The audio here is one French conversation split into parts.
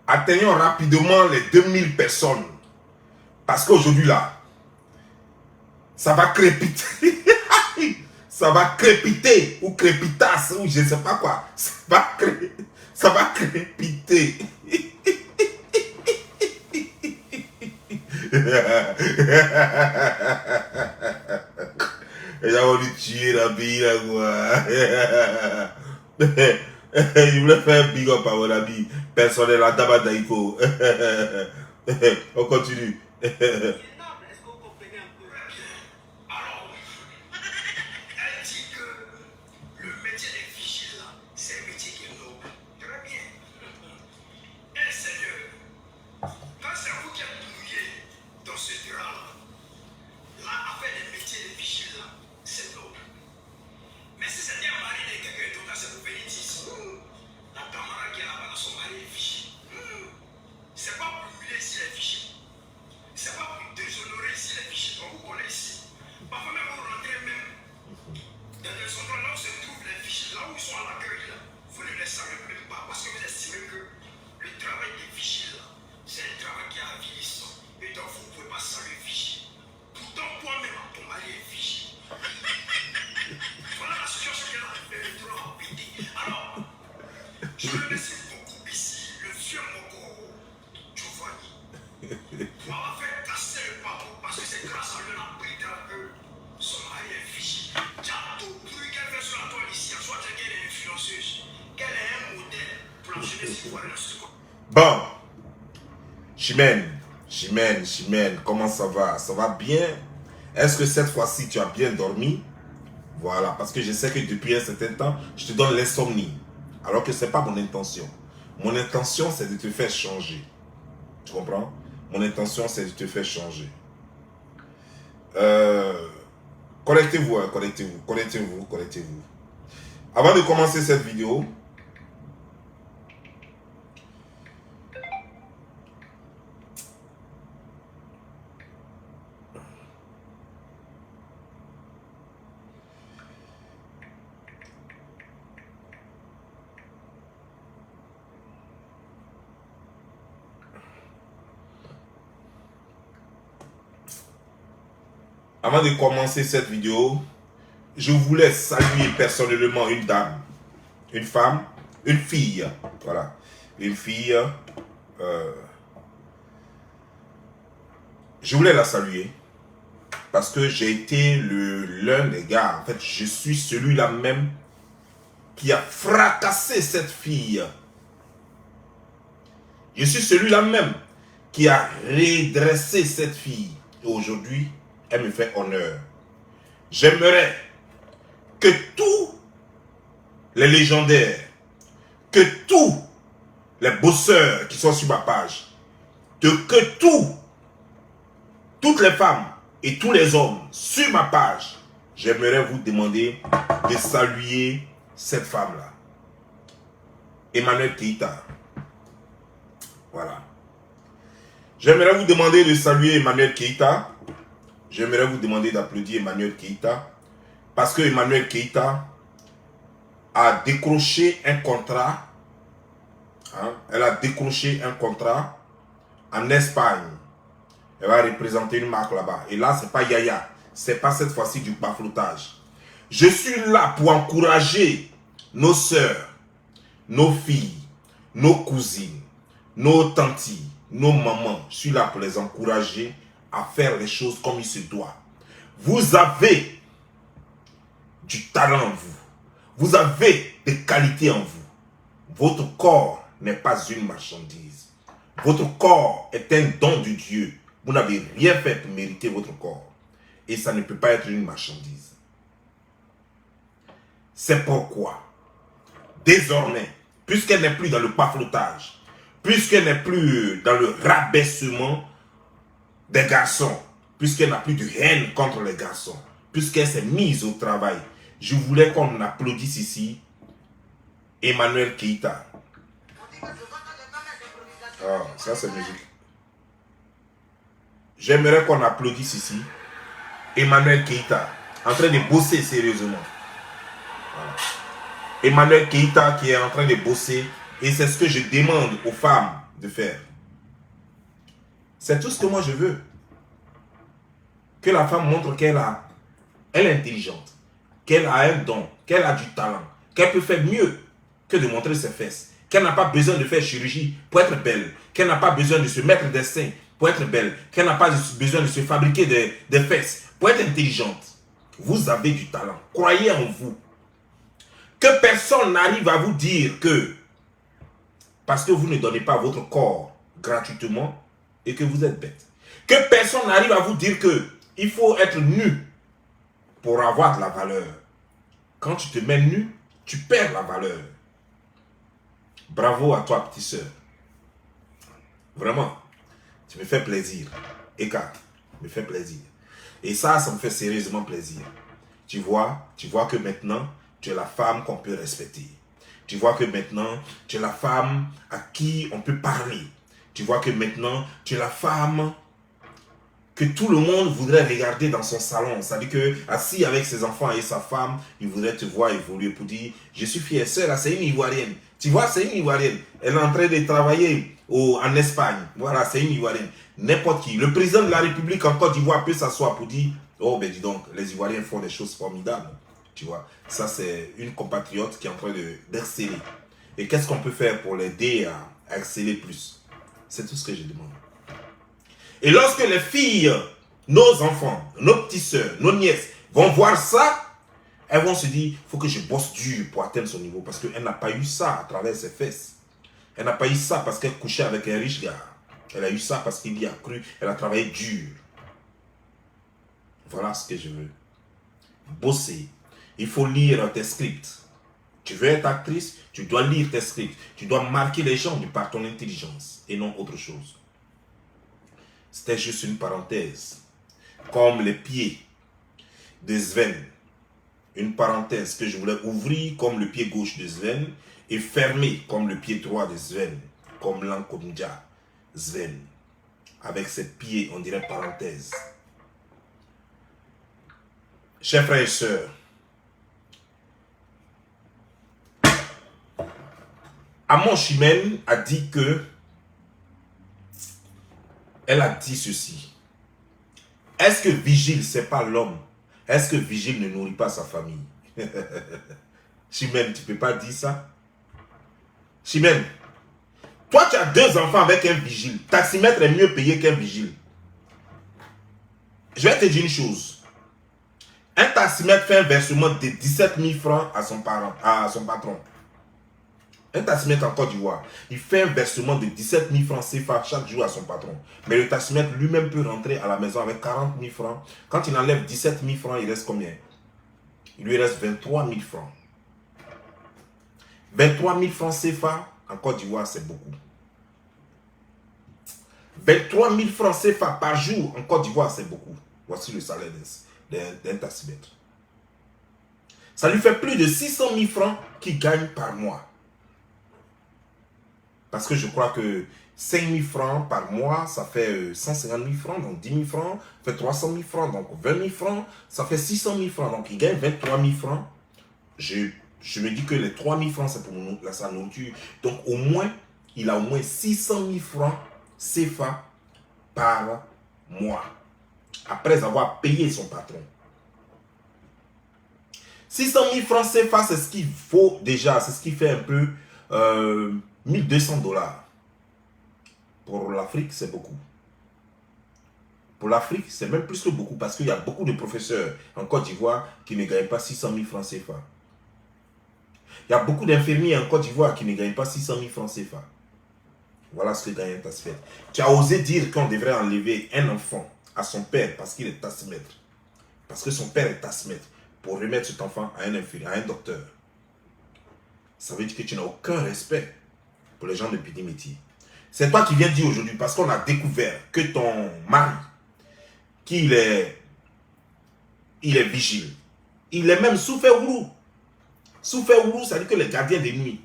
Atteignons rapidement les 2000 personnes. Parce qu'aujourd'hui là, ça va crépiter. Ça va crépiter. Ou crépitasse. Ou je ne sais pas quoi. Ça va crépiter. Et là, on lui tuer la bille là quoi. Il voulait faire un big up à mon ami personnel à Dabadaïko. On continue. Bon, Chimène, comment ça va? Ça va bien? Est-ce que cette fois-ci, tu as bien dormi? Voilà, parce que je sais que depuis un certain temps, je te donne l'insomnie. Alors que ce n'est pas mon intention. Mon intention, c'est de te faire changer. Tu comprends? Mon intention, c'est de te faire changer. Connectez-vous, hein, connectez-vous. Avant de commencer cette vidéo, je voulais saluer personnellement une dame, une femme, une fille. Voilà, une fille. Je voulais la saluer parce que j'ai été l'un des gars. En fait, je suis celui-là même qui a fracassé cette fille. Je suis celui-là même qui a redressé cette fille. Et aujourd'hui, elle me fait honneur. J'aimerais que tous les légendaires, que tous les bosseurs qui sont sur ma page, que toutes les femmes et tous les hommes sur ma page, j'aimerais vous demander de saluer cette femme-là. Emmanuel Keïta. Voilà. J'aimerais vous demander de saluer Emmanuel Keïta. J'aimerais vous demander d'applaudir Emmanuel Keïta. Parce que Emmanuel Keïta a décroché un contrat. Hein, elle a décroché un contrat en Espagne. Elle va représenter une marque là-bas. Et là, c'est pas Yaya. C'est pas cette fois-ci du bafloutage. Je suis là pour encourager nos sœurs, nos filles, nos cousines, nos tantis, nos mamans. Je suis là pour les encourager à faire les choses comme il se doit. Vous avez du talent en vous. Vous avez des qualités en vous. Votre corps n'est pas une marchandise. Votre corps est un don de Dieu. Vous n'avez rien fait pour mériter votre corps. Et ça ne peut pas être une marchandise. C'est pourquoi, désormais, puisqu'elle n'est plus dans le bafloutage, puisqu'elle n'est plus dans le rabaissement des garçons, puisqu'elle n'a plus de haine contre les garçons, puisqu'elle s'est mise au travail, je voulais qu'on applaudisse ici Emmanuel Keïta. Ah, ça c'est musique. J'aimerais qu'on applaudisse ici Emmanuel Keïta, en train de bosser sérieusement. Voilà. Emmanuel Keïta qui est en train de bosser. Et c'est ce que je demande aux femmes de faire. C'est tout ce que moi je veux. Que la femme montre elle est intelligente, qu'elle a un don, qu'elle a du talent, qu'elle peut faire mieux que de montrer ses fesses, qu'elle n'a pas besoin de faire chirurgie pour être belle, qu'elle n'a pas besoin de se mettre des seins pour être belle, qu'elle n'a pas besoin de se fabriquer des fesses pour être intelligente. Vous avez du talent, croyez en vous. Que personne n'arrive à vous dire que, parce que vous ne donnez pas votre corps gratuitement et que vous êtes bête, que personne n'arrive à vous dire que il faut être nu pour avoir de la valeur. Quand tu te mets nu, tu perds la valeur. Bravo à toi, petite sœur. Vraiment, tu me fais plaisir. Eka, me fait plaisir. Et ça me fait sérieusement plaisir. Tu vois que maintenant, tu es la femme qu'on peut respecter. Tu vois que maintenant, tu es la femme à qui on peut parler. Tu vois que maintenant, tu es la femme que tout le monde voudrait regarder dans son salon. C'est-à-dire que, assis avec ses enfants et sa femme, il voudrait te voir évoluer pour dire, je suis fier, sœur, c'est une Ivoirienne. Tu vois, c'est une Ivoirienne. Elle est en train de travailler en Espagne. Voilà, c'est une Ivoirienne. N'importe qui. Le président de la République en Côte d'Ivoire peut s'asseoir pour dire, oh ben dis donc, les Ivoiriens font des choses formidables. Tu vois, ça c'est une compatriote qui est en train d'exceller. Et qu'est-ce qu'on peut faire pour l'aider à exceller plus? C'est tout ce que je demande. Et lorsque les filles, nos enfants, nos petites soeurs, nos nièces vont voir ça, elles vont se dire, il faut que je bosse dur pour atteindre son niveau. Parce qu'elle n'a pas eu ça à travers ses fesses. Elle n'a pas eu ça parce qu'elle couchait avec un riche gars. Elle a eu ça parce qu'il y a cru, elle a travaillé dur. Voilà ce que je veux. Bosser. Il faut lire tes scripts. Tu veux être actrice, tu dois lire tes scripts. Tu dois marquer les gens par ton intelligence et non autre chose. C'était juste une parenthèse. Comme les pieds de Sven. Une parenthèse que je voulais ouvrir comme le pied gauche de Sven et fermer comme le pied droit de Sven. Comme l'Ankomja Sven. Avec ses pieds, on dirait parenthèse. Chers frères et sœurs, Amon Chimène a dit que elle a dit ceci. Est-ce que Vigile, c'est pas l'homme? Est-ce que Vigile ne nourrit pas sa famille? Chimène, tu peux pas dire ça? Chimène, toi tu as 2 enfants avec un vigile. Taximètre est mieux payé qu'un vigile. Je vais te dire une chose. Un taximètre fait un versement de 17 000 francs à son patron. Un taximètre en Côte d'Ivoire, il fait un versement de 17 000 francs CFA chaque jour à son patron. Mais le taximètre lui-même peut rentrer à la maison avec 40 000 francs. Quand il enlève 17 000 francs, il reste combien? Il lui reste 23 000 francs. 23 000 francs CFA en Côte d'Ivoire, c'est beaucoup. 23 000 francs CFA par jour en Côte d'Ivoire, c'est beaucoup. Voici le salaire d'un taximètre. Ça lui fait plus de 600 000 francs qu'il gagne par mois. Parce que je crois que 5 000 francs par mois, ça fait 150 000 francs, donc 10 000 francs, ça fait 300 000 francs, donc 20 000 francs, ça fait 600 000 francs. Donc il gagne 23 000 francs. Je me dis que les 3 000 francs, c'est pour sa nourriture. Donc au moins, il a au moins 600 000 francs CFA par mois. Après avoir payé son patron. 600 000 francs CFA, c'est ce qu'il faut déjà, c'est ce qui fait un peu 1200 $. Pour l'Afrique, c'est beaucoup. Pour l'Afrique, c'est même plus que beaucoup parce qu'il y a beaucoup de professeurs en Côte d'Ivoire qui ne gagnent pas 600 000 francs CFA. Il y a beaucoup d'infirmiers en Côte d'Ivoire qui ne gagnent pas 600 000 francs CFA. Voilà ce que gagne un taximètre. Tu as osé dire qu'on devrait enlever un enfant à son père parce qu'il est taximètre. Parce que son père est taximètre. Pour remettre cet enfant à un infirmier, à un docteur. Ça veut dire que tu n'as aucun respect pour les gens de petit métier. C'est toi qui viens dire aujourd'hui, parce qu'on a découvert que ton mari, qu'il est vigile. Il est même Soufé-Ourou. Soufé-Ourou, ça veut dire que les gardiens de nuit.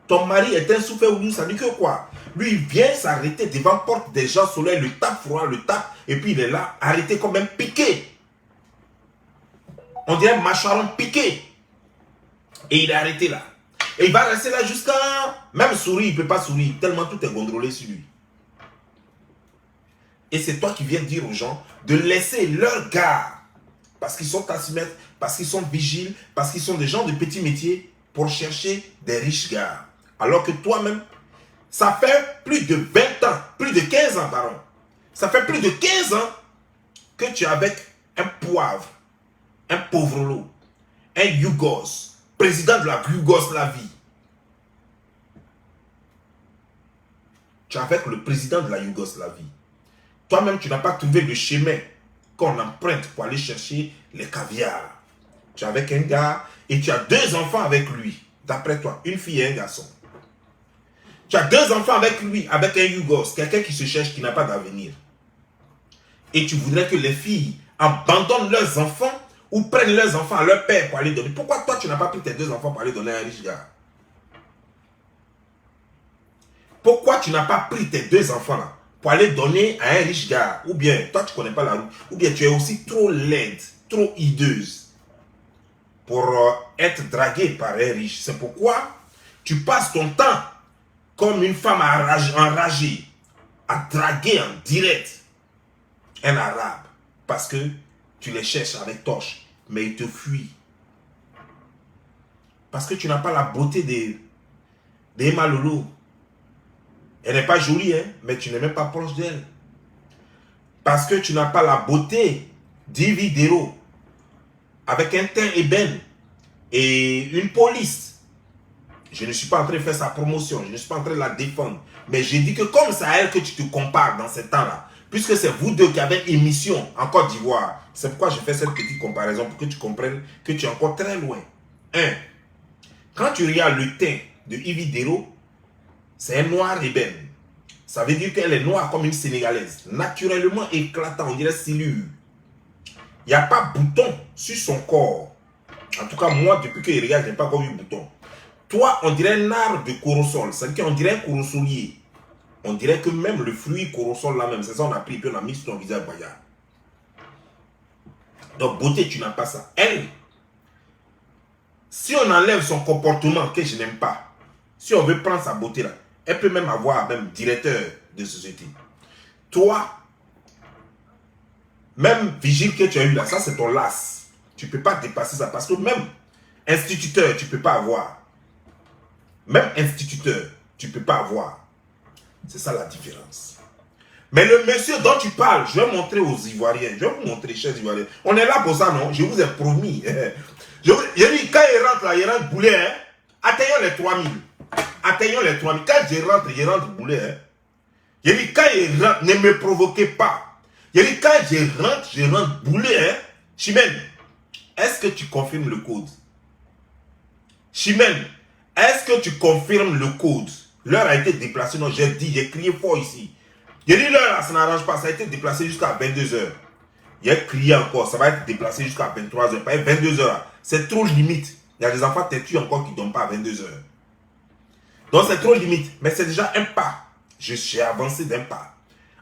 Ton mari est un Soufé-Ourou, ça veut dire que quoi? Lui, il vient s'arrêter devant la porte des gens soleil, le tape froid, le tape, et puis il est là, arrêté comme un piqué. On dirait un macharon piqué. Et il est arrêté là. Et il va rester là jusqu'à... Même sourire, il ne peut pas sourire, tellement tout est contrôlé sur lui. Et c'est toi qui viens dire aux gens de laisser leur gars, parce qu'ils sont tassimètres, parce qu'ils sont vigiles, parce qu'ils sont des gens de petits métiers, pour chercher des riches gars. Alors que toi-même, ça fait plus de 20 ans, plus de 15 ans, pardon. Ça fait plus de 15 ans que tu es avec un poivre, un pauvre lot, un Yougos, président de la Yougoslavie. Tu es avec le président de la Yougoslavie. Toi-même, tu n'as pas trouvé le chemin qu'on emprunte pour aller chercher les caviars. Tu es avec un gars et tu as 2 enfants avec lui. D'après toi, une fille et un garçon. Tu as 2 enfants avec lui, avec un Yougos, quelqu'un qui se cherche, qui n'a pas d'avenir. Et tu voudrais que les filles abandonnent leurs enfants ou prennent leurs enfants à leur père pour aller donner. Pourquoi toi, tu n'as pas pris tes 2 enfants pour aller donner à un riche gars? Pourquoi tu n'as pas pris tes 2 enfants là pour aller donner à un riche gars? Ou bien, toi, tu ne connais pas la route. Ou bien, tu es aussi trop laide, trop hideuse pour être draguée par un riche. C'est pourquoi tu passes ton temps comme une femme enragée à draguer en direct un arabe. Parce que tu les cherches avec torche, mais ils te fuient. Parce que tu n'as pas la beauté d'Emma Lolo. Elle n'est pas jolie, hein, mais tu n'es même pas proche d'elle. Parce que tu n'as pas la beauté d'Ivy Dero, avec un teint ébène et une police. Je ne suis pas en train de faire sa promotion, je ne suis pas en train de la défendre. Mais j'ai dit que comme c'est à elle que tu te compares dans ce temps-là, puisque c'est vous deux qui avez émission en Côte d'Ivoire, c'est pourquoi je fais cette petite comparaison pour que tu comprennes que tu es encore très loin. 1. Quand tu regardes le teint de Ivy Dero, c'est un noir ébène. Ça veut dire qu'elle est noire comme une Sénégalaise. Naturellement éclatant, on dirait silure. Il n'y a pas bouton sur son corps. En tout cas, moi, depuis que je regarde, je n'ai pas encore eu bouton. Toi, on dirait un arbre de corosol. C'est-à-dire qu'on dirait un corosolier. On dirait que même le fruit corosol là même, c'est ça on a pris et puis on a mis sur ton visage. Voyage. Donc, beauté, tu n'as pas ça. Elle, si on enlève son comportement que je n'aime pas, si on veut prendre sa beauté là, elle peut même avoir même directeur de société. Toi, même vigile que tu as eu là, ça c'est ton las. Tu ne peux pas dépasser ça parce que même instituteur, tu ne peux pas avoir. Même instituteur, tu ne peux pas avoir. C'est ça la différence. Mais le monsieur dont tu parles, je vais montrer aux Ivoiriens. Je vais vous montrer, chers Ivoiriens. On est là pour ça, non? Je vous ai promis. J'ai dit, quand il rentre là, il rentre boulet. Hein? Atteignons les 3000. Atteignons les 3000. Quand je rentre boulet. Hein? J'ai dit, quand il rentre, ne me provoquez pas. J'ai dit, quand je rentre boulet. Hein? Chimène, est-ce que tu confirmes le code? Chimène, est-ce que tu confirmes le code? L'heure a été déplacée. Non, j'ai dit, j'ai crié fort ici. J'ai dit l'heure, ça n'arrange pas. Ça a été déplacé jusqu'à 22 h. J'ai crié encore. Ça va être déplacé jusqu'à 23 h. Pas 22 h. C'est trop limite. Il y a des enfants têtus encore qui ne dorment pas à 22 h. Donc c'est trop limite. Mais c'est déjà un pas. J'ai avancé d'un pas.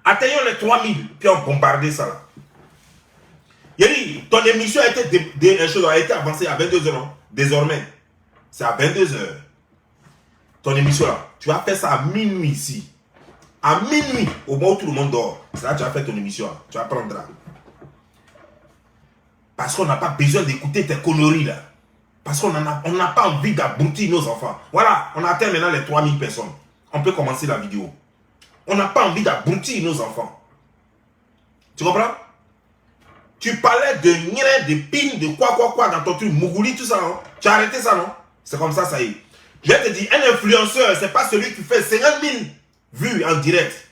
Atteignons les 3000. Puis on bombardait ça là. J'ai dit, ton émission a été avancée à 22 h. Désormais, c'est à 22 h. Ton émission là, tu vas faire ça à minuit ici. À minuit, au moment où tout le monde dort. C'est là que tu vas faire ton émission là. Tu vas prendre là. Parce qu'on n'a pas besoin d'écouter tes conneries là. Parce qu'on n'a pas envie d'abrutir nos enfants. Voilà, on atteint maintenant les 3000 personnes. On peut commencer la vidéo. On n'a pas envie d'abrutir nos enfants. Tu comprends? Tu parlais de nire, de pin, de quoi dans ton truc, Mougouli, tout ça, non? Tu as arrêté ça, non? C'est comme ça, ça y est. Je te dis, un influenceur, c'est pas celui qui fait 50 000 vues en direct.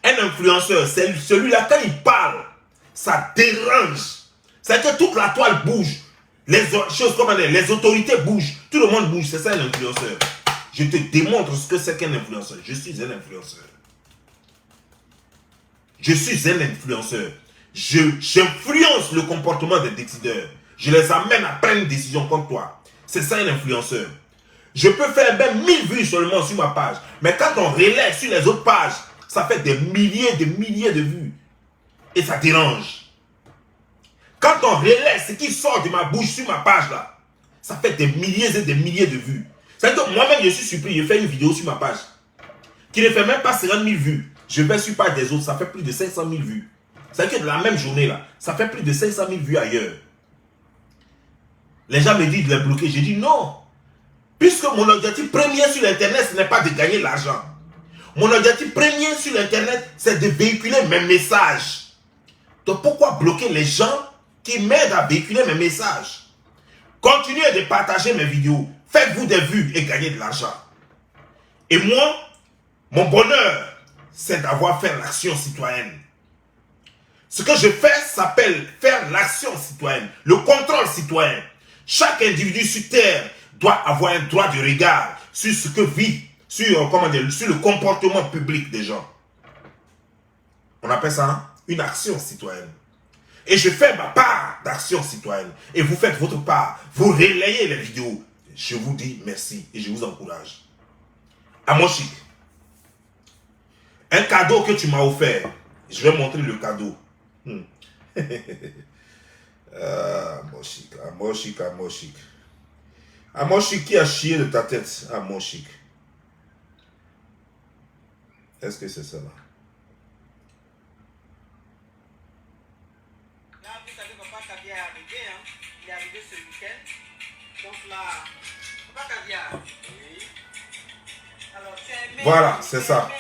Un influenceur, c'est celui-là, quand il parle, ça dérange. C'est que toute la toile bouge. Les choses comme les autorités bougent. Tout le monde bouge. C'est ça un influenceur. Je te démontre ce que c'est qu'un influenceur. Je suis un influenceur. Je suis un influenceur. J'influence le comportement des décideurs. Je les amène à prendre une décision comme toi. C'est ça un influenceur. Je peux faire même 1000 vues seulement sur ma page. Mais quand on relaie sur les autres pages, ça fait des milliers de vues. Et ça dérange. Quand on relaie ce qui sort de ma bouche sur ma page là, Ça fait des milliers et des milliers de vues. C'est-à-dire que moi-même, je suis surpris. Je fais une vidéo sur ma page qui ne fait même pas 50 000 vues. Je vais sur page des autres, ça fait plus de 500 000 vues. C'est-à-dire que la même journée, là, ça fait plus de 500 000 vues ailleurs. Les gens me disent de les bloquer. J'ai dit non. Puisque mon objectif premier sur l'Internet, ce n'est pas de gagner de l'argent. Mon objectif premier sur l'Internet, c'est de véhiculer mes messages. Donc pourquoi bloquer les gens qui m'aident à véhiculer mes messages? Continuez de partager mes vidéos. Faites-vous des vues et gagnez de l'argent. Et moi, mon bonheur, c'est d'avoir fait l'action citoyenne. Ce que je fais s'appelle faire l'action citoyenne, le contrôle citoyen. Chaque individu sur Terre doit avoir un droit de regard sur ce que vit, sur, sur le comportement public des gens. On appelle ça une action citoyenne. Et je fais ma part d'action citoyenne. Et vous faites votre part. Vous relayez les vidéos. Je vous dis merci et je vous encourage. Amoshik, un cadeau que tu m'as offert. Je vais montrer le cadeau. Amoshik, Amoshik, Amoshik. Amoshik qui a chié de ta tête. Amoshik. Est-ce que c'est ça là? Là, vous savez, Papa Caviar est arrivé. Hein? Il est arrivé ce week-end. Donc là, Papa Caviar. Oui. Alors, tu as aimé. Voilà, c'est ça.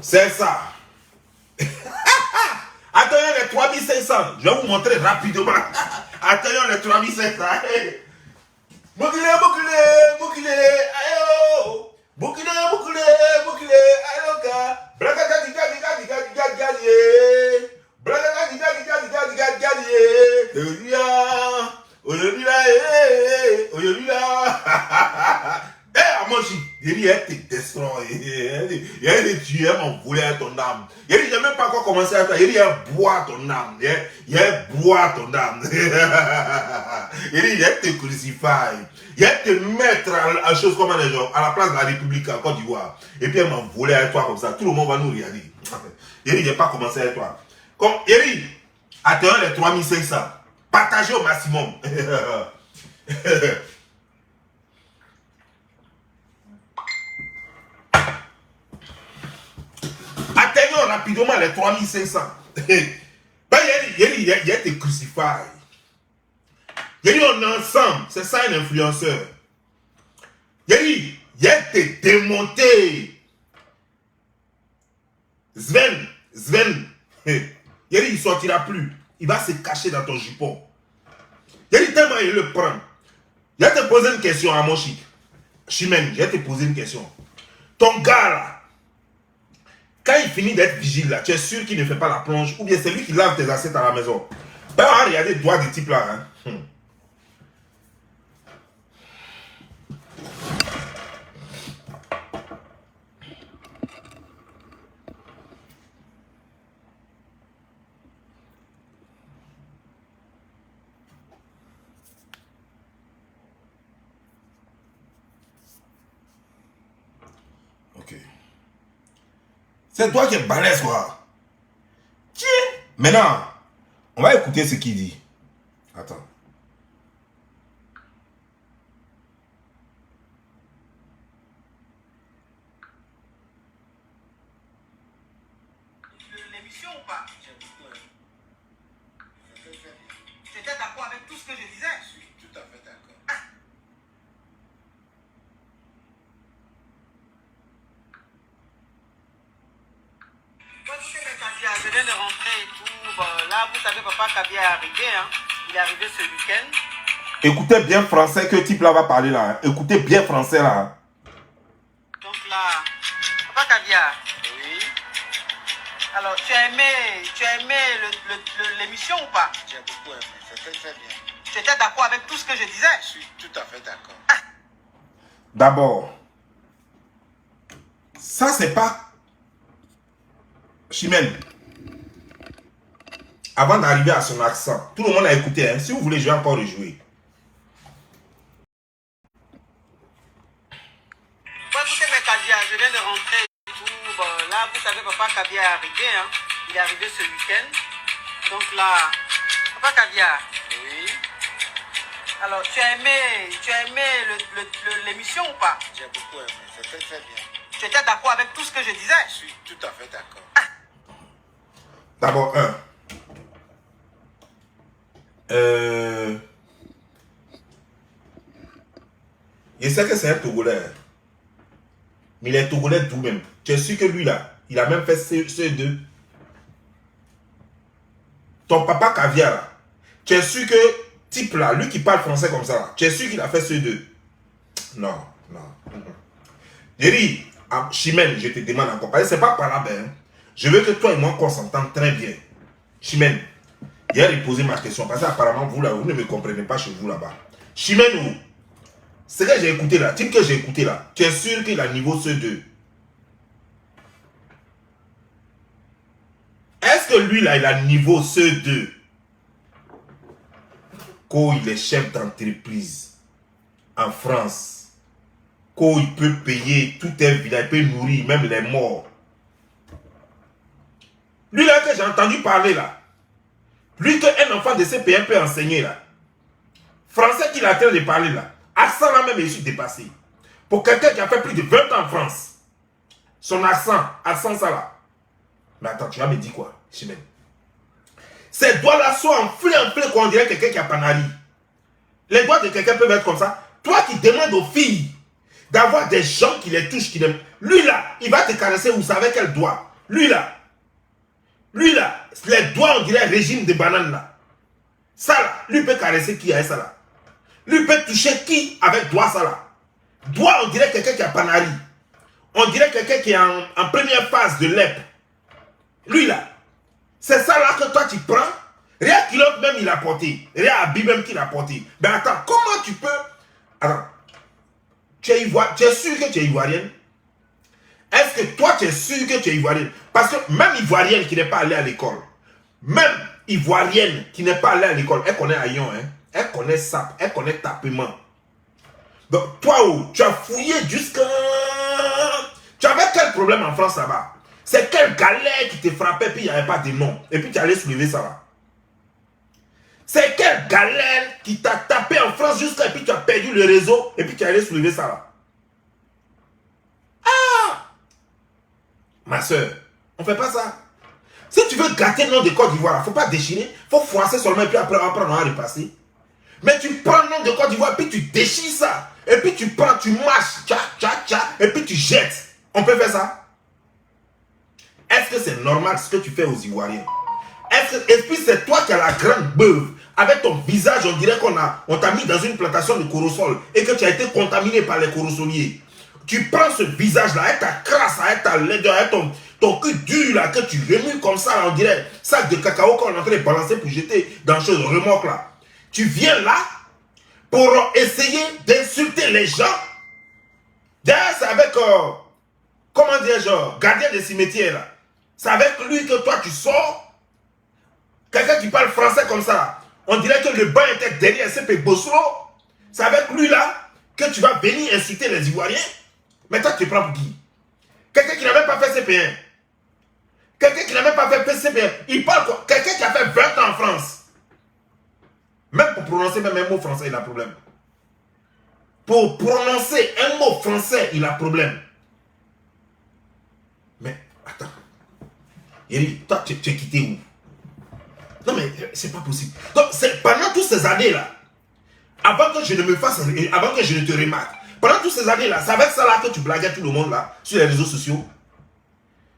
C'est ça. Attendez les 3500. Je vais vous montrer rapidement. Attendons les 3500. Boukile, boukile, boukile, ayo. Boukile, boukile, boukile, ayoka. Blakaka, diga, diga, diga, diga, diga, diga. Blakaka, diga, diga, diga, diga, diga, diga. Oyolila, oyolila. Eh, Amoshik, il a été destroy. Il a été tué, mon voulu à ton âme. Il n'a même pas encore commencé à faire. Il a boire ton âme. Il a boire ton âme. Il a été crucifié. Il a été mettre à chose comme les gens, à la place de la République en Côte d'Ivoire. Et puis il m'a volé à toi comme ça. Tout le monde va nous regarder. Il n'a pas commencé avec toi. Comme Eric, attendons les 3500. Partagez au maximum. Atteignons rapidement les 3500. Ben, il a été crucifié. Il a on est ensemble. C'est ça un influenceur. Il a été démonté. Sven. Il ne sortira plus. Il va se cacher dans ton jupon. Il tellement il le prend. Il va te poser une question à Amoshik. Chimène, je vais te poser une question. Ton gars là, quand il finit d'être vigile là, tu es sûr qu'il ne fait pas la plonge ou bien c'est lui qui lave tes assiettes à la maison? Ben, regardez le doigt du type là. Hein. Ok. C'est toi qui es balèze, quoi. Tiens. Maintenant, on va écouter ce qu'il dit. Attends. L'émission ou pas? Tu étais d'accord avec tout ce que je disais? Je suis tout à fait d'accord. Je viens de rentrer et tout. Bon, là, vous savez, Papa Caviar est arrivé. Hein? Il est arrivé ce week-end. Écoutez bien français que type là va parler là. Hein. Écoutez bien français là. Hein. Donc là, Papa Caviar. Oui. Alors, tu as aimé l'émission ou pas? J'ai beaucoup aimé. C'était très bien. Tu étais d'accord avec tout ce que je disais? Je suis tout à fait d'accord. D'abord, ça c'est pas Chimène. Avant d'arriver à son accent, tout le monde a écouté. Hein. Si vous voulez, je vais encore rejouer. Écoutez mes Caviar, je viens de rentrer et tout. Bon, là, vous savez, Papa Caviar est arrivé. Hein? Il est arrivé ce week-end. Donc là, Papa Caviar. Oui. Alors, tu as aimé l'émission ou pas? J'ai beaucoup aimé, c'était très bien. Tu étais d'accord avec tout ce que je disais? Je suis tout à fait d'accord. D'abord, je sais que c'est un Togolais. Mais il est Togolais tout même. Tu es sûr que lui là, il a même fait CE2. Ton papa caviar là, tu es sûr que type là, lui qui parle français comme ça là, tu es sûr qu'il a fait CE2? Non, non. Jerry, Chimène, je te demande encore, parce que c'est pas par là, ben. Je veux que toi et moi qu'on s'entende très bien. Chimène, hier il posait ma question, parce qu'apparemment vous là, vous ne me comprenez pas chez vous là-bas. Chimène, ce que j'ai écouté là, type que j'ai écouté là, tu es sûr qu'il a niveau CE2? Est-ce que lui là, il a niveau CE2? Quand il est chef d'entreprise en France, quand il peut payer tout un village, il peut nourrir même les morts. Lui là que j'ai entendu parler là, lui qu'un enfant de CP1 peut enseigner là, français qu'il est en train de parler là, accent là même je suis dépassé. Pour quelqu'un qui a fait plus de 20 ans en France, son accent ça là. Mais attends, tu vas me dire quoi, Chimène? Ces doigts-là sont enflés, qu'on dirait quelqu'un qui a panari. Les doigts de quelqu'un peuvent être comme ça. Toi qui demandes aux filles d'avoir des gens qui les touchent, qui les... Lui là, il va te caresser, vous savez quel doigt? Lui là, les doigts on dirait régime de banane là. Ça là, lui peut caresser qui a ça là. Lui peut toucher qui avec doigt ça là. Doigt on dirait quelqu'un qui a panari. On dirait quelqu'un qui est en première phase de lèpre. Lui là, c'est ça là que toi tu prends. Rien qu'il même il a porté. Rien Abi même qu'il a porté. Mais attends, comment tu peux... Attends, tu es sûr que tu es ivoirienne? Est-ce que toi tu es sûr que tu es ivoirienne? Parce que même ivoirienne qui n'est pas allée à l'école, même ivoirienne qui n'est pas allée à l'école, elle connaît Ayon, hein? Elle connaît SAP, elle connaît tapement. Donc toi, tu as fouillé jusqu'à... Tu avais quel problème en France là-bas? C'est quelle galère qui te frappait puis il n'y avait pas de nom. Et puis tu allais soulever ça là. C'est quelle galère qui t'a tapé en France jusqu'à... Et puis tu as perdu le réseau et puis tu allais soulever ça là. Ah! Ma soeur, on ne fait pas ça. Si tu veux gâter le nom de Côte d'Ivoire, il ne faut pas déchirer. Il faut froisser seulement et puis après on va repasser. Mais tu prends le nom de Côte d'Ivoire puis tu déchires ça. Et puis tu prends, tu mâches, et puis tu jettes. On peut faire ça? Est-ce que c'est normal ce que tu fais aux Ivoiriens? Et puis c'est toi qui as la grande beuve. Avec ton visage, on dirait on t'a mis dans une plantation de corosol et que tu as été contaminé par les corosoliers. Tu prends ce visage-là, avec ta crasse, avec ta laideur, avec ton cul dur là, que tu remues comme ça, là, on dirait sac de cacao qu'on est en train de balancer pour jeter dans ce remorque là. Tu viens là pour essayer d'insulter les gens. D'ailleurs, c'est avec, comment dire, genre, gardien de cimetière là. C'est avec lui que toi tu sors. Quelqu'un qui parle français comme ça. On dirait que le banc était derrière CP Bossro. C'est avec lui là que tu vas venir insulter les Ivoiriens. Mais toi tu prends pour qui? Quelqu'un qui n'a même pas fait CP1. Quelqu'un qui n'a même pas fait CP1. Il parle quoi? Quelqu'un qui a fait 20 ans en France. Même pour prononcer même un mot français, il a problème. Pour prononcer un mot français, il a problème. Mais attends. Eric, toi, tu es quitté où? Non, mais c'est pas possible. Donc, c'est pendant toutes ces années-là, avant que je ne me fasse, avant que je ne te remarque, pendant toutes ces années-là, c'est avec ça là que tu blaguais tout le monde là, sur les réseaux sociaux.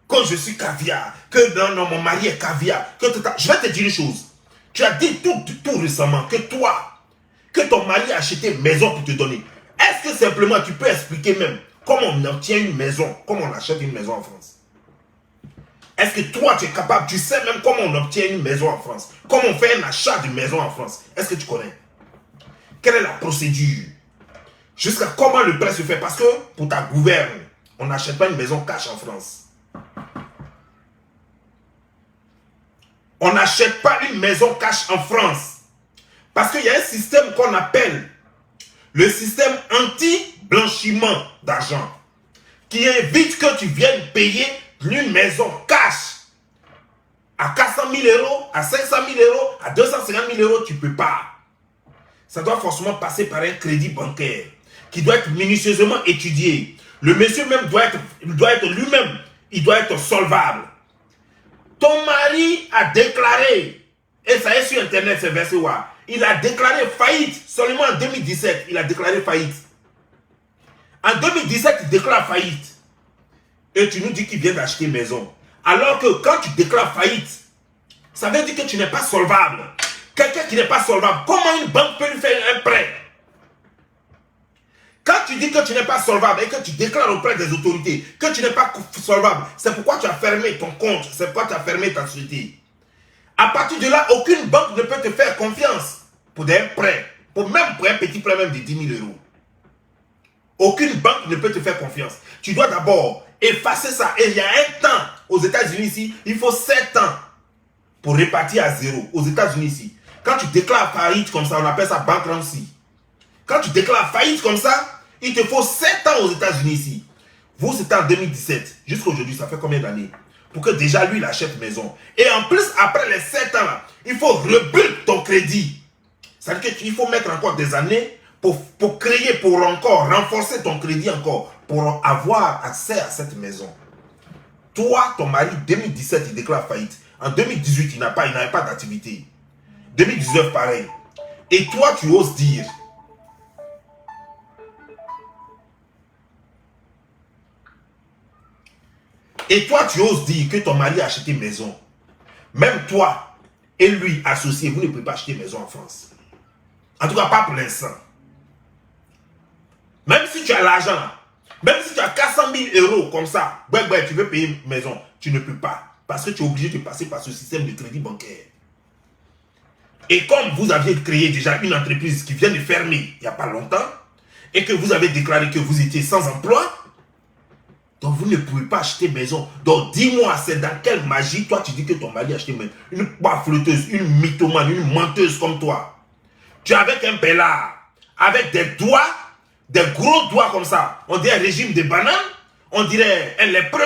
Quand je suis caviar, que non, mon mari est caviar, que je vais te dire une chose. Tu as dit tout récemment que toi, que ton mari a acheté une maison pour te donner. Est-ce que simplement tu peux expliquer même comment on obtient une maison, comment on achète une maison en France? Est-ce que toi tu es capable, tu sais même comment on obtient une maison en France? Comment on fait un achat de maison en France? Est-ce que tu connais? Quelle est la procédure? Jusqu'à comment le prêt se fait? Parce que pour ta gouverne, on n'achète pas une maison cash en France. On n'achète pas une maison cash en France. Parce qu'il y a un système qu'on appelle le système anti-blanchiment d'argent qui évite que tu viennes payer une maison cash à 400 000 euros, à 500 000 euros, à 250 000 euros, tu ne peux pas. ça doit forcément passer par un crédit bancaire qui doit être minutieusement étudié. Le monsieur même doit être lui-même, il doit être solvable. Ton mari a déclaré, et ça est sur internet, c'est versé où? Il a déclaré faillite seulement en 2017. Il a déclaré faillite. En 2017, il déclare faillite. Et tu nous dis qu'il vient d'acheter une maison. Alors que quand tu déclares faillite, ça veut dire que tu n'es pas solvable. Quelqu'un qui n'est pas solvable, comment une banque peut lui faire un prêt? Quand tu dis que tu n'es pas solvable et que tu déclares auprès des autorités que tu n'es pas solvable, c'est pourquoi tu as fermé ton compte, c'est pourquoi tu as fermé ta société. À partir de là, aucune banque ne peut te faire confiance pour des prêts, même pour un petit prêt même de 10 000 euros. Aucune banque ne peut te faire confiance. Tu dois d'abord effacer ça. Et il y a un temps, aux États-Unis ici, il faut 7 ans pour répartir à zéro. Aux États-Unis ici, quand tu déclares faillite comme ça, on appelle ça bankruptcy. Quand tu déclares faillite comme ça, il te faut 7 ans aux États-Unis ici. Vous, c'était en 2017. Jusqu'à aujourd'hui, ça fait combien d'années? Pour que déjà lui, il achète maison. Et en plus, après les 7 ans là, il faut rebuild ton crédit. C'est-à-dire qu'il faut mettre encore des années pour créer, pour encore renforcer ton crédit encore, pour avoir accès à cette maison. Toi, ton mari, 2017, il déclare faillite. En 2018, il n'avait pas d'activité. 2019, pareil. Et toi, tu oses dire... Et toi, tu oses dire que ton mari a acheté une maison. Même toi et lui, associés, vous ne pouvez pas acheter une maison en France. En tout cas, pas pour l'instant. Même si tu as l'argent, même si tu as 400 000 euros comme ça, tu veux payer une maison, tu ne peux pas. Parce que tu es obligé de passer par ce système de crédit bancaire. Et comme vous aviez créé déjà une entreprise qui vient de fermer il n'y a pas longtemps, et que vous avez déclaré que vous étiez sans emploi, donc vous ne pouvez pas acheter maison. Donc dis-moi, c'est dans quelle magie toi tu dis que ton mari a acheté maison? Une bafleteuse, une mythomane, une menteuse comme toi. Tu es avec un bellard, avec des doigts, des gros doigts comme ça. On dirait un régime de banane, on dirait un lépreux,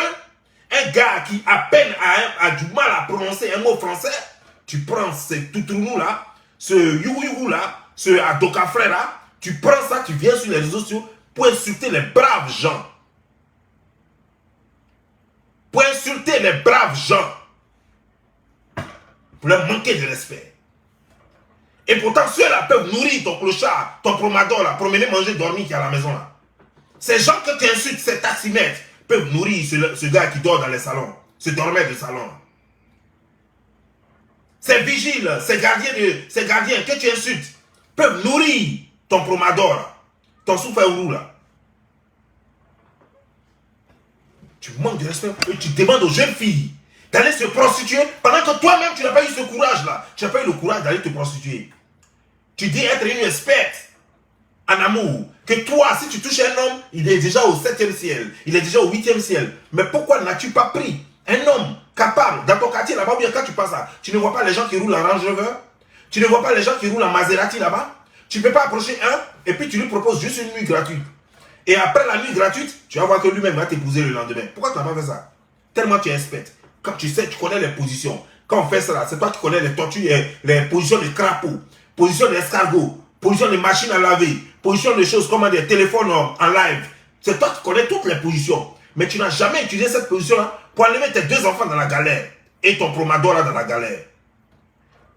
un gars qui à peine a du mal à prononcer un mot français. Tu prends ce toutounou là, ce yougou là, ce adokafré là, tu prends ça, tu viens sur les réseaux sociaux pour insulter les braves gens. Pour insulter les braves gens. Pour leur manquer de respect. Et pourtant, ceux-là peuvent nourrir ton clochard, ton promador, là, promener, manger, dormir qui est à la maison là. Ces gens que tu insultes, ces taximètres, peuvent nourrir ce gars qui dort dans les salons, ce dormeur de salon. Ces vigiles, ces gardiens que tu insultes, peuvent nourrir ton promador, là, ton souffle là. Tu manques de respect et tu demandes aux jeunes filles d'aller se prostituer pendant que toi-même tu n'as pas eu ce courage-là. Tu n'as pas eu le courage d'aller te prostituer. Tu dis être une experte en amour. Que toi, si tu touches un homme, il est déjà au 7e ciel. Il est déjà au 8e ciel. Mais pourquoi n'as-tu pas pris un homme capable dans ton quartier là-bas? Bien quand tu passes là, tu ne vois pas les gens qui roulent en Range Rover? Tu ne vois pas les gens qui roulent en Maserati là-bas? Tu ne peux pas approcher un et puis tu lui proposes juste une nuit gratuite. Et après la nuit gratuite, tu vas voir que lui-même va t'épouser le lendemain. Pourquoi tu n'as pas fait ça? Tellement tu es expert. Quand tu sais, tu connais les positions. Quand on fait ça, c'est toi qui connais les tortues, les positions de crapaud, position d'escargot, position de machine à laver, position de choses comme des téléphones en live. C'est toi qui connais toutes les positions. Mais tu n'as jamais utilisé cette position-là pour enlever tes 2 enfants dans la galère et ton promador là dans la galère.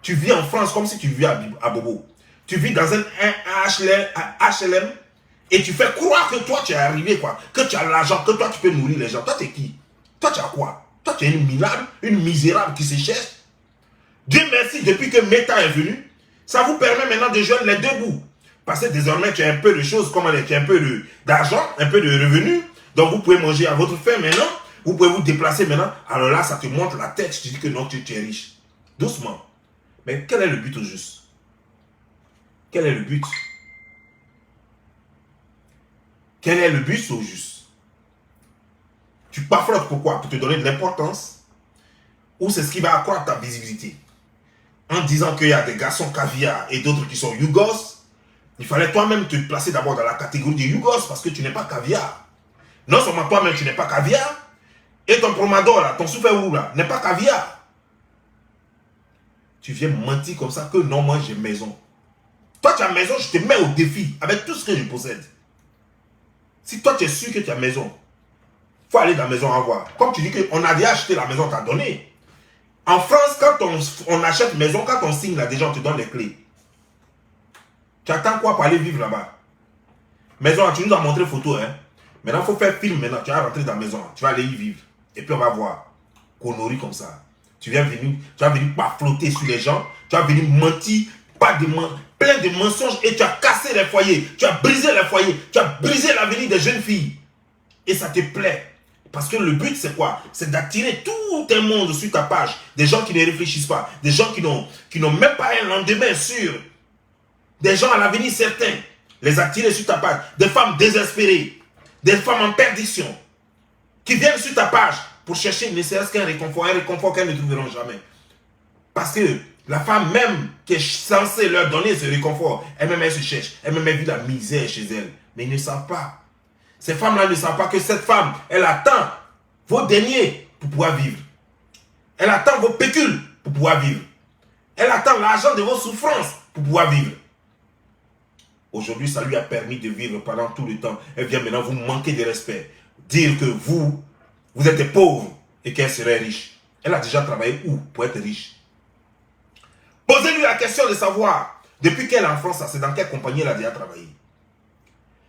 Tu vis en France comme si tu vivais à Bobo. Tu vis dans un HLM et tu fais croire que toi tu es arrivé, quoi, que tu as l'argent, que toi tu peux nourrir les gens. Toi tu es qui? Toi tu as quoi? Toi tu es une minable, une misérable qui se cherche. Dieu merci, depuis que Meta est venu, ça vous permet maintenant de joindre les deux bouts. Parce que désormais tu as un peu de choses, comme tu as un peu d'argent, un peu de revenus. Donc vous pouvez manger à votre faim maintenant. Vous pouvez vous déplacer maintenant. Alors là ça te monte la tête. Tu dis que non, tu es riche. Doucement. Mais quel est le but au juste? Quel est le but? Quel est le but au juste? Tu baflottes pourquoi? Pour te donner de l'importance? Ou c'est ce qui va accroître ta visibilité? En disant qu'il y a des garçons caviar et d'autres qui sont yougos, il fallait toi-même te placer d'abord dans la catégorie des yougos parce que tu n'es pas caviar. Non seulement toi-même tu n'es pas caviar, et ton promador là, ton souffle là, n'est pas caviar. Tu viens mentir comme ça que non, moi j'ai maison. Toi, tu as maison, je te mets au défi avec tout ce que je possède. Si toi, tu es sûr que tu as maison, il faut aller dans la maison à voir. Comme tu dis qu'on a déjà acheté la maison, on t'a donné. En France, quand on achète maison, quand on signe là, déjà, on te donne les clés. Tu attends quoi pour aller vivre là-bas? Maison, tu nous as montré photo, hein. Maintenant, il faut faire film maintenant. Tu vas rentrer dans la maison, tu vas aller y vivre. Et puis, on va voir. Conneries comme ça. Tu vas venir pas flotter sur les gens. Tu vas venir mentir, plein de mensonges. Et tu as cassé les foyers. Tu as brisé les foyers. Tu as brisé l'avenir des jeunes filles. Et ça te plaît. Parce que le but, c'est quoi? C'est d'attirer tout un monde sur ta page. Des gens qui ne réfléchissent pas. Des gens qui n'ont même pas un lendemain sûr. Des gens à l'avenir certain. Les attirer sur ta page. Des femmes désespérées. Des femmes en perdition. Qui viennent sur ta page pour chercher ne serait-ce qu'un réconfort qu'elles ne trouveront jamais. Parce que la femme même qui est censée leur donner ce réconfort, elle-même elle se cherche. Elle-même elle vit la misère chez elle. Mais ils ne savent pas. Ces femmes-là ne savent pas que cette femme, elle attend vos deniers pour pouvoir vivre. Elle attend vos pécules pour pouvoir vivre. Elle attend l'argent de vos souffrances pour pouvoir vivre. Aujourd'hui, ça lui a permis de vivre pendant tout le temps. Elle vient maintenant vous manquer de respect. Dire que vous êtes pauvre et qu'elle serait riche. Elle a déjà travaillé où pour être riche? Posez-lui la question de savoir, depuis qu'elle est en France, c'est dans quelle compagnie elle a déjà travaillé?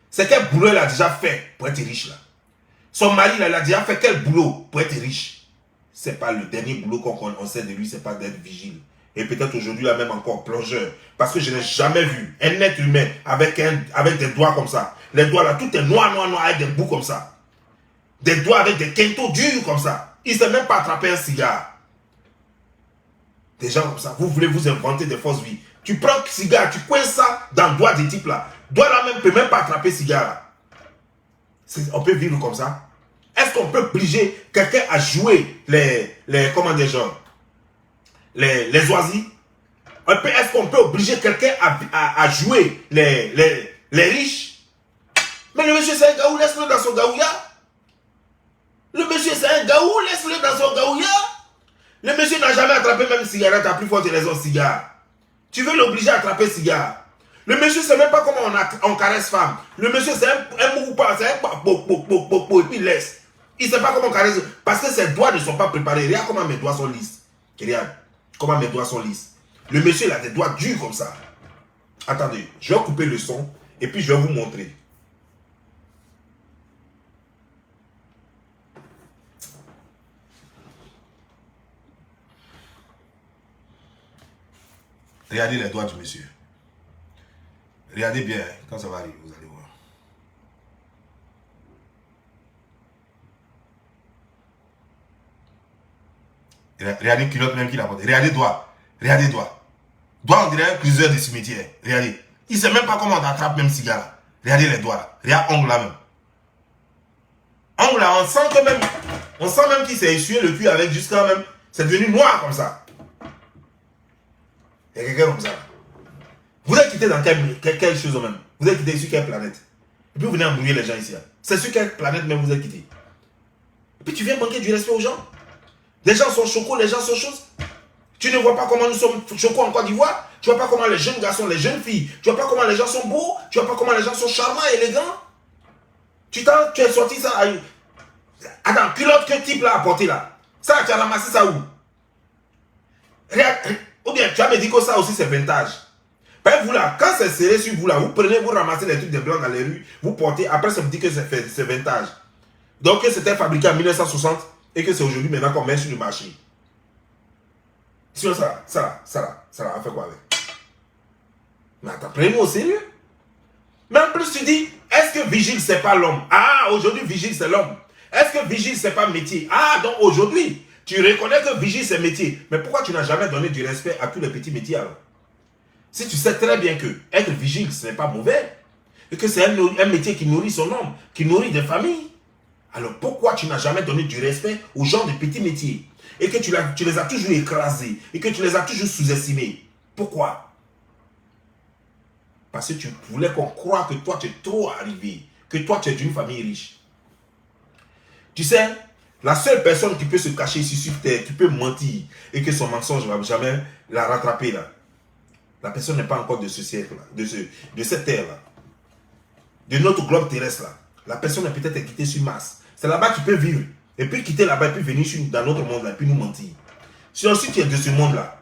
C'est quel boulot elle a déjà fait pour être riche là? Son mari, là, il a déjà fait quel boulot pour être riche? C'est pas le dernier boulot qu'on sait de lui, c'est pas d'être vigile. Et peut-être aujourd'hui, là même encore plongeur. Parce que je n'ai jamais vu un être humain avec des doigts comme ça. Les doigts là, tout est noir, avec des bouts comme ça. Des doigts avec des quintaux durs comme ça. Il ne sait même pas attraper un cigare. Des gens comme ça, vous voulez vous inventer des fausses vies. Tu prends un cigare, tu coinces ça dans le doigt des types là. Doigt là même ne peut même pas attraper cigare. On peut vivre comme ça. Est-ce qu'on peut obliger quelqu'un à jouer comment dire genre, les oisis? Est-ce qu'on peut obliger quelqu'un à jouer les riches? Mais le monsieur c'est un gaou, laisse-le dans son gaouya. Le monsieur c'est un gaou, laisse-le dans son gaouya. Le monsieur n'a jamais attrapé même cigarette à plus forte raison cigare. Tu veux l'obliger à attraper cigare. Le monsieur ne sait même pas comment on caresse femme. Le monsieur c'est un moupa, c'est un et puis il laisse. Il ne sait pas comment on caresse. Parce que ses doigts ne sont pas préparés. Regarde comment mes doigts sont lisses. Regarde comment mes doigts sont lisses. Le monsieur il a des doigts durs comme ça. Attendez, je vais couper le son et puis je vais vous montrer. Regardez les doigts du monsieur. Regardez bien, quand ça va arriver, vous allez voir. Regardez culotte même qu'il a porté. Regardez doigts. Regardez doigts. Doigts, on dirait plusieurs de cimetière. Regardez. Il ne sait même pas comment on attrape même cigare. Regardez les doigts là. Regarde ongle là même. Ongle là, on sent même qu'il s'est essuyé le cul avec jusqu'à même. C'est devenu noir comme ça. Il y a quelqu'un comme ça. Vous êtes quitté dans quelle chose même? Vous êtes quitté sur quelle planète? Et puis vous venez embrouiller les gens ici. C'est sur quelle planète même vous êtes quitté? Et puis tu viens manquer du respect aux gens. Les gens sont chocos, les gens sont choses. Tu ne vois pas comment nous sommes chocos en Côte d'Ivoire? Tu ne vois pas comment les jeunes garçons, les jeunes filles, tu ne vois pas comment les gens sont beaux? Tu ne vois pas comment les gens sont charmants, élégants? Tu es sorti ça à... Attends, culotte que type là a porté là? Ça, tu as ramassé ça où? Regarde, ou bien tu as me dit que ça aussi c'est vintage. Ben vous là, quand c'est serré sur vous là, vous prenez, vous ramassez les trucs de blanc dans les rues, vous portez, après ça vous dit que c'est vintage. Donc c'était fabriqué en 1960 et que c'est aujourd'hui maintenant qu'on met sur le marché. Sinon ça va faire quoi avec? Mais attends, prenez-moi au sérieux. Mais en plus tu dis, est-ce que vigile c'est pas l'homme? Ah, aujourd'hui vigile c'est l'homme. Est-ce que vigile c'est pas métier? Ah, donc aujourd'hui, tu reconnais que vigile c'est métier. Mais pourquoi tu n'as jamais donné du respect à tous les petits métiers alors? Si tu sais très bien que être vigile, ce n'est pas mauvais, et que c'est un métier qui nourrit son homme, qui nourrit des familles, alors pourquoi tu n'as jamais donné du respect aux gens de petits métiers, et que tu les as toujours écrasés, et que tu les as toujours sous-estimés? Pourquoi? Parce que tu voulais qu'on croie que toi tu es trop arrivé, que toi tu es d'une famille riche. Tu sais, la seule personne qui peut se cacher ici sur terre, qui peut mentir, et que son mensonge ne va jamais la rattraper là, La personne n'est pas encore de ce siècle-là, de cette ère-là, de notre globe terrestre-là. La personne est peut-être quittée sur Mars. C'est là-bas que tu peux vivre. Et puis quitter là-bas et puis venir dans notre monde-là et puis nous mentir. Si ensuite tu es de ce monde-là,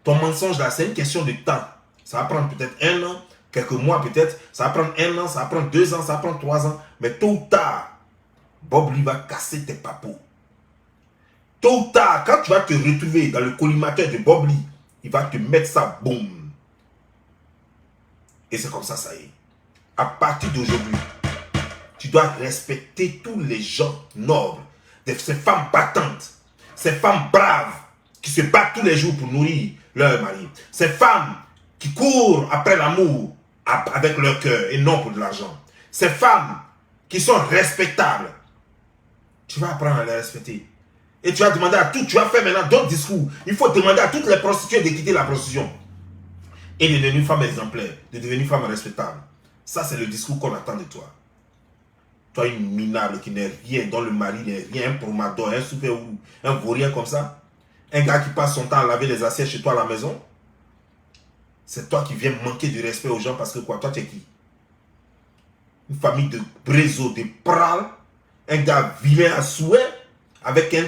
ton mensonge-là, c'est une question de temps. Ça va prendre peut-être 1 an, quelques mois peut-être. Ça va prendre 1 an, ça va prendre 2 ans, ça va prendre 3 ans. Mais tôt ou tard, Bob lui va casser tes papos. Tôt ou tard, quand tu vas te retrouver dans le collimateur de Bob Lee, il va te mettre ça, boum. Et c'est comme ça, ça y est. À partir d'aujourd'hui, tu dois respecter tous les gens nobles, ces femmes battantes, ces femmes braves, qui se battent tous les jours pour nourrir leur mari. Ces femmes qui courent après l'amour avec leur cœur et non pour de l'argent. Ces femmes qui sont respectables. Tu vas apprendre à les respecter. Et tu vas demander à tout, tu vas faire maintenant d'autres discours. Il faut demander à toutes les prostituées de quitter la prostitution. Et de devenir femme exemplaire, de devenir femme respectable. Ça, c'est le discours qu'on attend de toi. Toi, une minable qui n'est rien, dont le mari n'est rien, un promador, un super ou un vaurien comme ça. Un gars qui passe son temps à laver les assiettes chez toi à la maison. C'est toi qui viens manquer de respect aux gens parce que quoi, toi, tu es qui? Une famille de bréseaux, de prales. Un gars vilain à souhait avec un